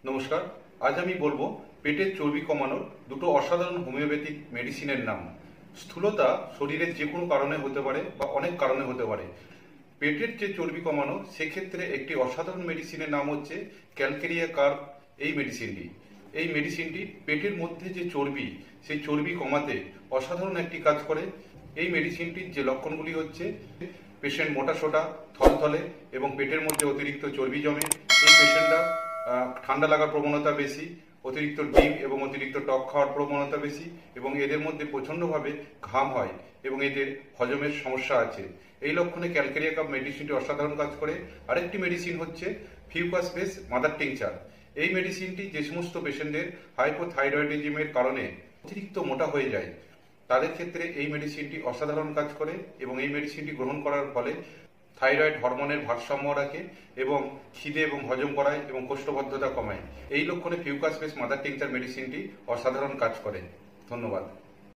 নমস্কার। আজ আমি বলবো পেটের চর্বি কমানোর দুটো অসাধারণ হোমিওপ্যাথিক মেডিসিনের নাম। স্থূলতা শরীরের যে কোনো কারণে হতে পারে বা অনেক কারণে হতে পারে। পেটের যে চর্বি কমানো সেক্ষেত্রে একটি অসাধারণ মেডিসিনের নাম হচ্ছে ক্যালকেরিয়া কার্ব। এই মেডিসিনটি পেটের মধ্যে যে চর্বি সেই চর্বি কমাতে অসাধারণ একটি কাজ করে। এই মেডিসিনটির যে লক্ষণগুলি হচ্ছে পেশেন্ট মোটাসোটা, থলথলে এবং পেটের মধ্যে অতিরিক্ত চর্বি জমে। এই পেশেন্টরা ঠান্ডা লাগার প্রবণতা বেশি, অতিরিক্ত ডিম এবং অতিরিক্ত টক খাওয়ার প্রবণতা বেশি এবং এদের মধ্যে প্রচণ্ডভাবে ঘাম হয় এবং এদের হজমের সমস্যা আছে। এই লক্ষণে ক্যালকেরিয়া কাপ মেডিসিনটি অসাধারণ কাজ করে। আরেকটি মেডিসিন হচ্ছে ফিউকাস বেস মাদার টিংচার। এই মেডিসিনটি যে সমস্ত পেশেন্টদের হাইপোথাইরয়েডিজমের কারণে অতিরিক্ত মোটা হয়ে যায় তাদের ক্ষেত্রে এই মেডিসিনটি অসাধারণ কাজ করে এবং এই মেডিসিনটি গ্রহণ করার ফলে থাইরয়েড হরমোনের ভারসাম্য রাখে এবং খিদে এবং হজম করায় এবং কোষ্ঠবদ্ধতা কমায়। এই লক্ষণে ফিউকাস বেস মাদার টিংচার মেডিসিনটি অসাধারণ কাজ করে। ধন্যবাদ।